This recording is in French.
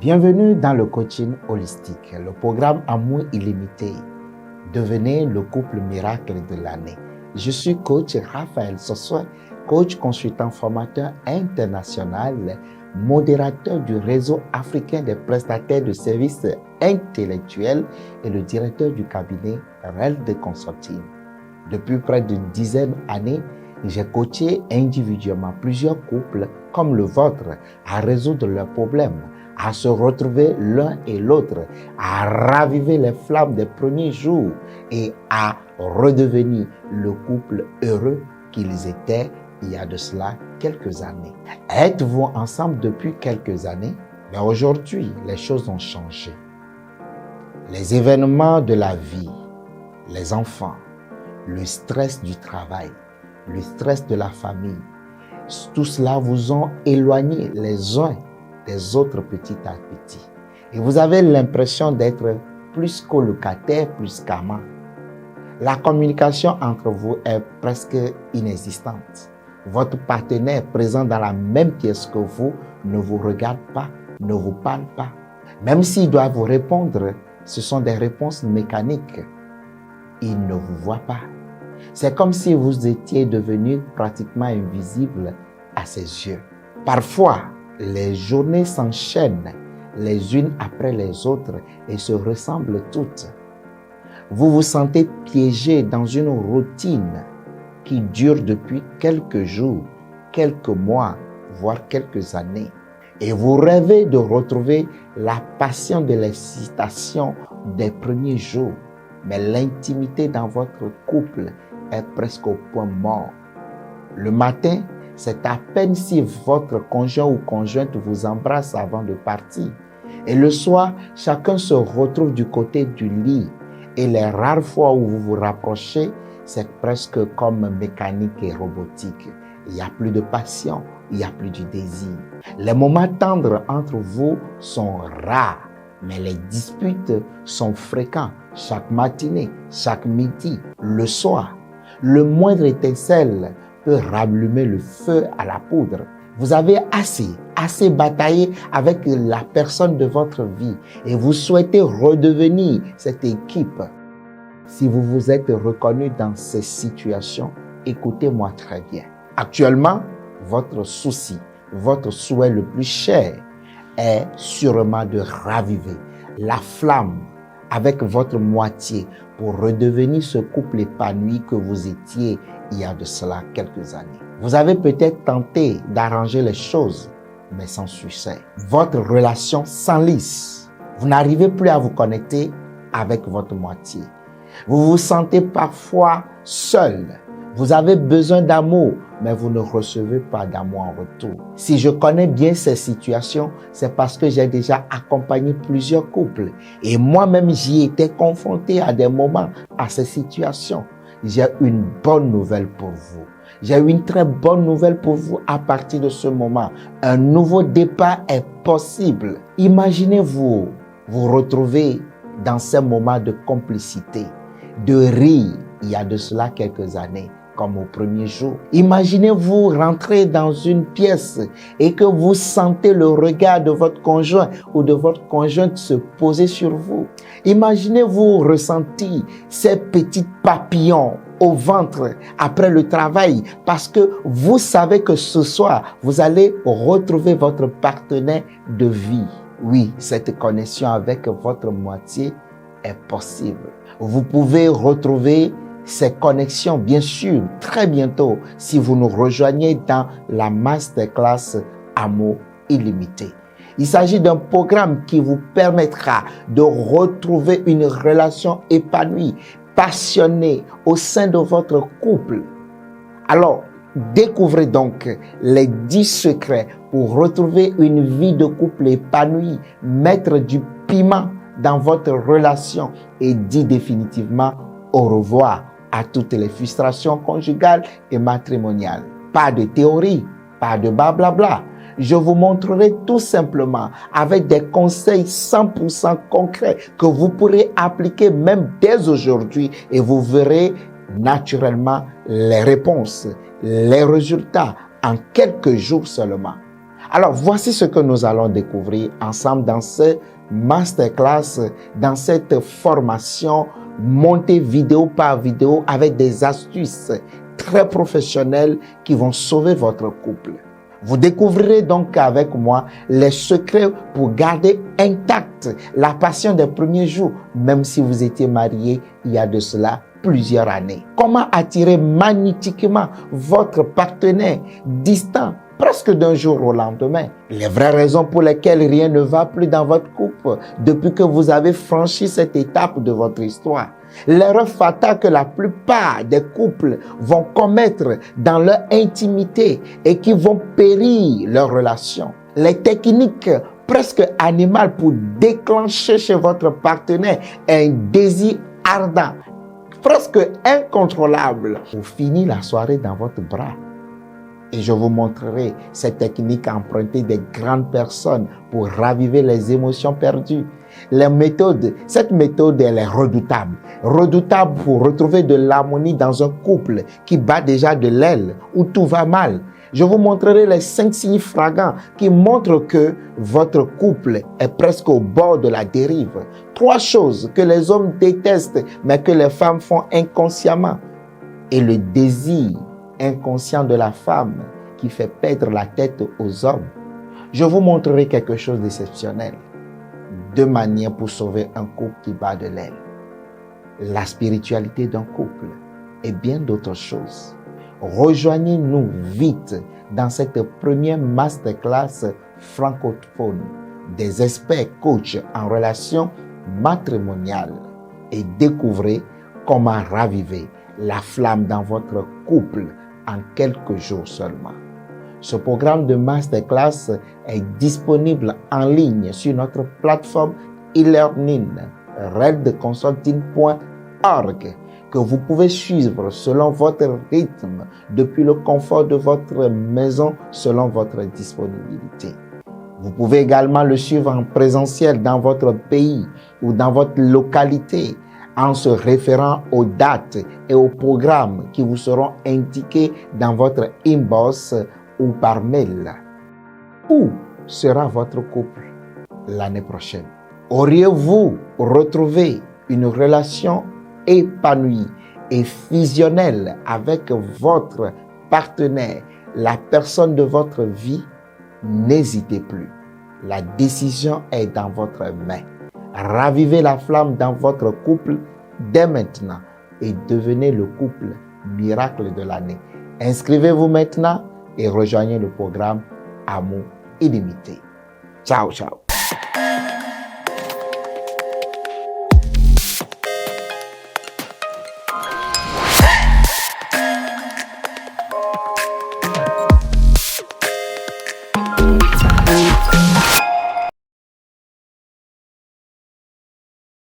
Bienvenue dans le coaching holistique, le programme Amour illimité. Devenez le couple miracle de l'année. Je suis coach Raphaël Sossoy, coach consultant formateur international, modérateur du réseau africain des prestataires de services intellectuels et le directeur du cabinet RELD Consulting. Depuis près d'une dizaine d'années, j'ai coaché individuellement plusieurs couples comme le vôtre à résoudre leurs problèmes, à se retrouver l'un et l'autre, à raviver les flammes des premiers jours et à redevenir le couple heureux qu'ils étaient il y a de cela quelques années. Êtes-vous ensemble depuis quelques années? Mais aujourd'hui, les choses ont changé. Les événements de la vie, les enfants, le stress du travail, le stress de la famille, tout cela vous ont éloigné les uns des autres petit à petit. Et vous avez l'impression d'être plus colocataire, plus qu'amant. La communication entre vous est presque inexistante. Votre partenaire présent dans la même pièce que vous ne vous regarde pas, ne vous parle pas. Même s'il doit vous répondre, ce sont des réponses mécaniques. Il ne vous voit pas. C'est comme si vous étiez devenu pratiquement invisible à ses yeux. Parfois, les journées s'enchaînent les unes après les autres et se ressemblent toutes. Vous vous sentez piégé dans une routine qui dure depuis quelques jours, quelques mois, voire quelques années. Et vous rêvez de retrouver la passion de l'excitation des premiers jours. Mais l'intimité dans votre couple est presque au point mort. Le matin, c'est à peine si votre conjoint ou conjointe vous embrasse avant de partir. Et le soir, chacun se retrouve du côté du lit. Et les rares fois où vous vous rapprochez, c'est presque comme mécanique et robotique. Il n'y a plus de passion, il n'y a plus du désir. Les moments tendres entre vous sont rares, mais les disputes sont fréquents chaque matinée, chaque midi, le soir. Le moindre étincelle peut rallumer le feu à la poudre. Vous avez assez bataillé avec la personne de votre vie et vous souhaitez redevenir cette équipe. Si vous vous êtes reconnu dans ces situations, écoutez-moi très bien. Actuellement, votre souci, votre souhait le plus cher est sûrement de raviver la flamme avec votre moitié pour redevenir ce couple épanoui que vous étiez il y a de cela quelques années. Vous avez peut-être tenté d'arranger les choses, mais sans succès. Votre relation s'enlise. Vous n'arrivez plus à vous connecter avec votre moitié. Vous vous sentez parfois seul. Vous avez besoin d'amour, mais vous ne recevez pas d'amour en retour. Si je connais bien ces situations, c'est parce que j'ai déjà accompagné plusieurs couples. Et moi-même, j'y étais confronté à des moments, à ces situations. J'ai une bonne nouvelle pour vous. J'ai une très bonne nouvelle pour vous à partir de ce moment. Un nouveau départ est possible. Imaginez-vous vous retrouver dans ces moments de complicité, de rire il y a de cela quelques années, comme au premier jour. Imaginez-vous rentrer dans une pièce et que vous sentez le regard de votre conjoint ou de votre conjointe se poser sur vous. Imaginez-vous ressentir ces petits papillons au ventre après le travail parce que vous savez que ce soir, vous allez retrouver votre partenaire de vie. Oui, cette connexion avec votre moitié est possible. Vous pouvez retrouver ces connexions, bien sûr, très bientôt, si vous nous rejoignez dans la Masterclass Amour illimité. Il s'agit d'un programme qui vous permettra de retrouver une relation épanouie, passionnée au sein de votre couple. Alors, découvrez donc les 10 secrets pour retrouver une vie de couple épanouie, mettre du piment dans votre relation et dire définitivement au revoir à toutes les frustrations conjugales et matrimoniales. Pas de théorie, pas de blablabla. Je vous montrerai tout simplement avec des conseils 100% concrets que vous pourrez appliquer même dès aujourd'hui et vous verrez naturellement les réponses, les résultats en quelques jours seulement. Alors, voici ce que nous allons découvrir ensemble dans ce masterclass, dans cette formation montée vidéo par vidéo avec des astuces très professionnelles qui vont sauver votre couple. Vous découvrirez donc avec moi les secrets pour garder intacte la passion des premiers jours, même si vous étiez mariés il y a de cela plusieurs années. Comment attirer magnétiquement votre partenaire distant presque d'un jour au lendemain. Les vraies raisons pour lesquelles rien ne va plus dans votre couple depuis que vous avez franchi cette étape de votre histoire. L'erreur fatale que la plupart des couples vont commettre dans leur intimité et qui vont périr leur relation. Les techniques presque animales pour déclencher chez votre partenaire un désir ardent, presque incontrôlable, pour finir la soirée dans votre bras. Et je vous montrerai cette technique empruntée des grandes personnes pour raviver les émotions perdues. Cette méthode, elle est redoutable. Redoutable pour retrouver de l'harmonie dans un couple qui bat déjà de l'aile, où tout va mal. Je vous montrerai les 5 signes flagrants qui montrent que votre couple est presque au bord de la dérive. 3 choses que les hommes détestent, mais que les femmes font inconsciemment. Et le désir inconscient de la femme qui fait perdre la tête aux hommes. Je vous montrerai quelque chose d'exceptionnel. 2 manières pour sauver un couple qui bat de l'aile. La spiritualité d'un couple et bien d'autres choses. Rejoignez-nous vite dans cette première masterclass francophone des experts coachs en relations matrimoniales et découvrez comment raviver la flamme dans votre couple en quelques jours seulement. Ce programme de masterclass est disponible en ligne sur notre plateforme e-learning redconsulting.org que vous pouvez suivre selon votre rythme depuis le confort de votre maison selon votre disponibilité. Vous pouvez également le suivre en présentiel dans votre pays ou dans votre localité en se référant aux dates et aux programmes qui vous seront indiqués dans votre inbox ou par mail. Où sera votre couple l'année prochaine? Auriez-vous retrouvé une relation épanouie et fusionnelle avec votre partenaire, la personne de votre vie? N'hésitez plus. La décision est dans votre main. Ravivez la flamme dans votre couple dès maintenant et devenez le couple miracle de l'année. Inscrivez-vous maintenant et rejoignez le programme Amour illimité. Ciao, ciao.